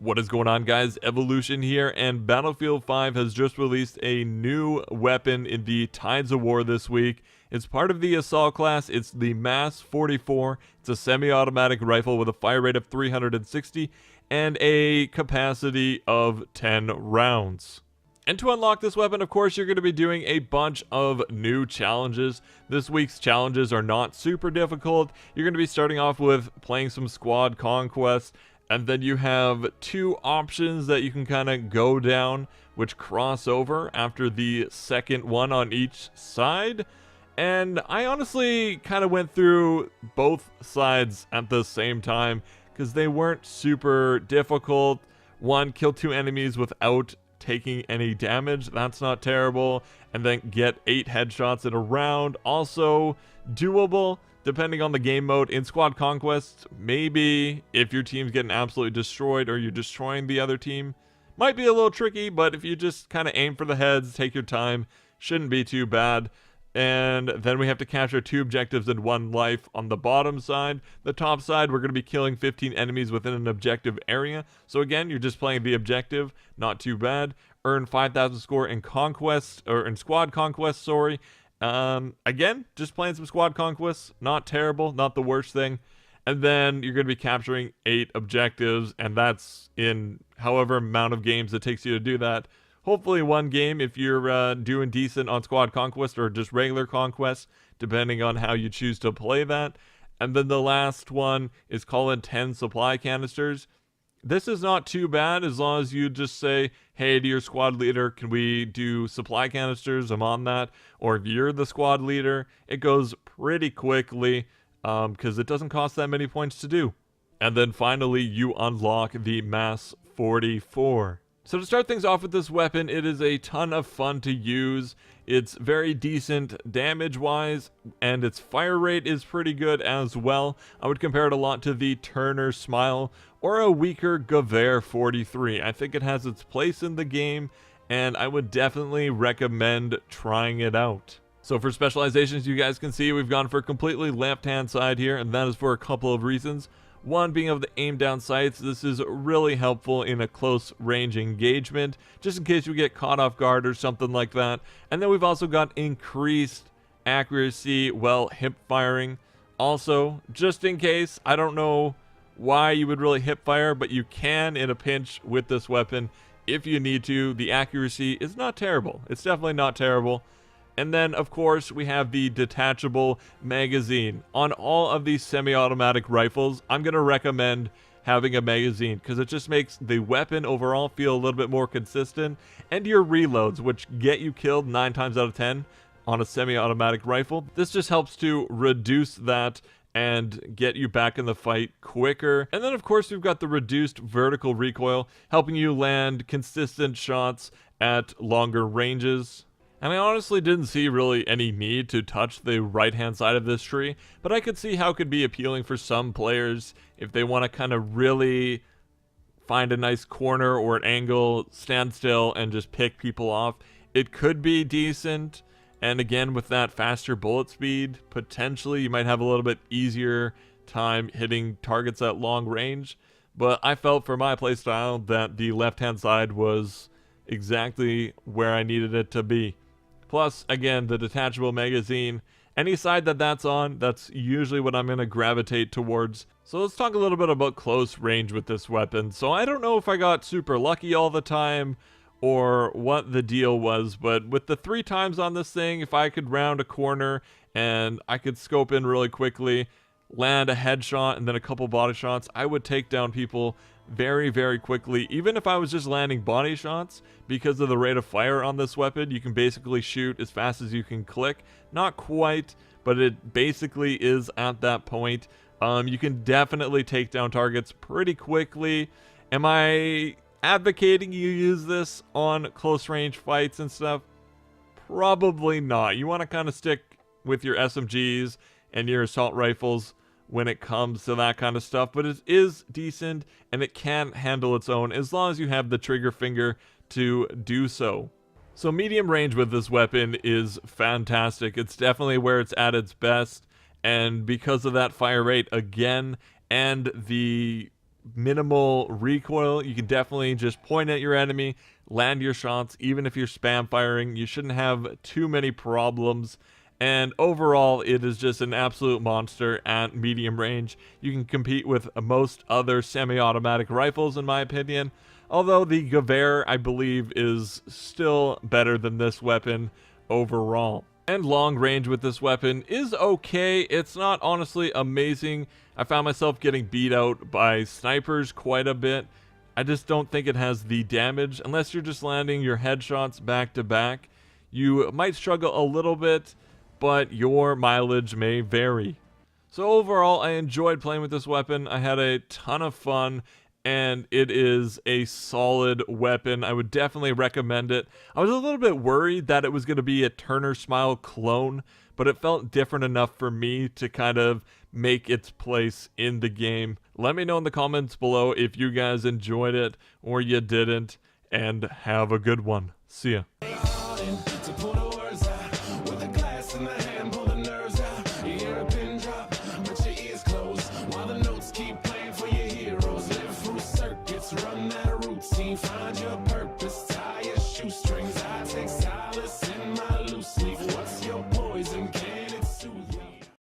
What is going on, guys? Evolution here, and Battlefield 5 has just released a new weapon in the Tides of War this week. It's part of the Assault class. It's the MAS 44. It's a semi-automatic rifle with a fire rate of 360 and a capacity of 10 rounds. And to unlock this weapon, of course, you're going to be doing a bunch of new challenges. This week's challenges are not super difficult. You're going to be starting off with playing some squad conquest. And then you have two options that you can kind of go down, which cross over after the second one on each side. And I honestly kind of went through both sides at the same time because they weren't super difficult. One, kill 2 enemies without taking any damage. That's not terrible. And then get 8 headshots in a round. Also doable. Depending on the game mode. In Squad Conquest, maybe if your team's getting absolutely destroyed or you're destroying the other team, might be a little tricky, but if you just kind of aim for the heads, take your time, shouldn't be too bad. And then we have to capture 2 objectives and 1 life on the bottom side. The top side, we're going to be killing 15 enemies within an objective area. So again, you're just playing the objective, not too bad. Earn 5,000 score in Conquest, or in Squad Conquest, sorry. Again, just playing some squad conquests, not terrible, not the worst thing. And then you're going to be capturing 8 objectives, and that's in however amount of games it takes you to do that. Hopefully 1 game if you're doing decent on squad conquest or just regular conquest, depending on how you choose to play that. And then the last one is call in 10 supply canisters. This is not too bad as long as you just say, hey, to your squad leader, can we do supply canisters? I'm on that. Or if you're the squad leader, it goes pretty quickly because it doesn't cost that many points to do. And then finally, you unlock the MAS 44. So to start things off with this weapon, it is a ton of fun to use. It's very decent damage-wise, and its fire rate is pretty good as well. I would compare it a lot to the Turner Smile or a weaker Gewehr 43. I think it has its place in the game, and I would definitely recommend trying it out. So for specializations, you guys can see we've gone for a completely left-hand side here, and that is for a couple of reasons. One, being able to aim down sights. This is really helpful in a close range engagement, just in case you get caught off guard or something like that. And then we've also got increased accuracy while hip firing. Also, just in case, I don't know why you would really hip fire, but you can in a pinch with this weapon if you need to. The accuracy is not terrible. It's definitely not terrible. And then, of course, we have the detachable magazine. On all of these semi-automatic rifles, I'm going to recommend having a magazine because it just makes the weapon overall feel a little bit more consistent. And your reloads, which get you killed 9 times out of 10 on a semi-automatic rifle. This just helps to reduce that and get you back in the fight quicker. And then, of course, we've got the reduced vertical recoil, helping you land consistent shots at longer ranges. And I honestly didn't see really any need to touch the right-hand side of this tree, but I could see how it could be appealing for some players if they want to kind of really find a nice corner or an angle, stand still, and just pick people off. It could be decent, and again, with that faster bullet speed, potentially you might have a little bit easier time hitting targets at long range, but I felt for my playstyle that the left-hand side was exactly where I needed it to be. Plus, again, the detachable magazine. Any side that's on, that's usually what I'm going to gravitate towards. So let's talk a little bit about close range with this weapon. So I don't know if I got super lucky all the time or what the deal was, but with the 3 times on this thing, if I could round a corner and I could scope in really quickly, land a headshot and then a couple body shots, I would take down people very, very quickly. Even if I was just landing body shots, because of the rate of fire on this weapon, you can basically shoot as fast as you can click. Not quite, but it basically is at that point. You can definitely take down targets pretty quickly. Am I advocating you use this on close range fights and stuff? Probably not. You want to kind of stick with your SMGs and your assault rifles when it comes to that kind of stuff, but it is decent and it can handle its own as long as you have the trigger finger to do so. So medium range with this weapon is fantastic. It's definitely where it's at its best, and because of that fire rate again and the minimal recoil. You can definitely just point at your enemy, land your shots. Even if you're spam firing, you shouldn't have too many problems. And overall, it is just an absolute monster at medium range. You can compete with most other semi-automatic rifles, in my opinion. Although the Gewehr, I believe, is still better than this weapon overall. And long range with this weapon is okay. It's not honestly amazing. I found myself getting beat out by snipers quite a bit. I just don't think it has the damage. Unless you're just landing your headshots back to back, you might struggle a little bit, but your mileage may vary. So overall, I enjoyed playing with this weapon. I had a ton of fun, and it is a solid weapon. I would definitely recommend it. I was a little bit worried that it was going to be a Turner Smile clone, but it felt different enough for me to kind of make its place in the game. Let me know in the comments below if you guys enjoyed it or you didn't, and have a good one. See ya.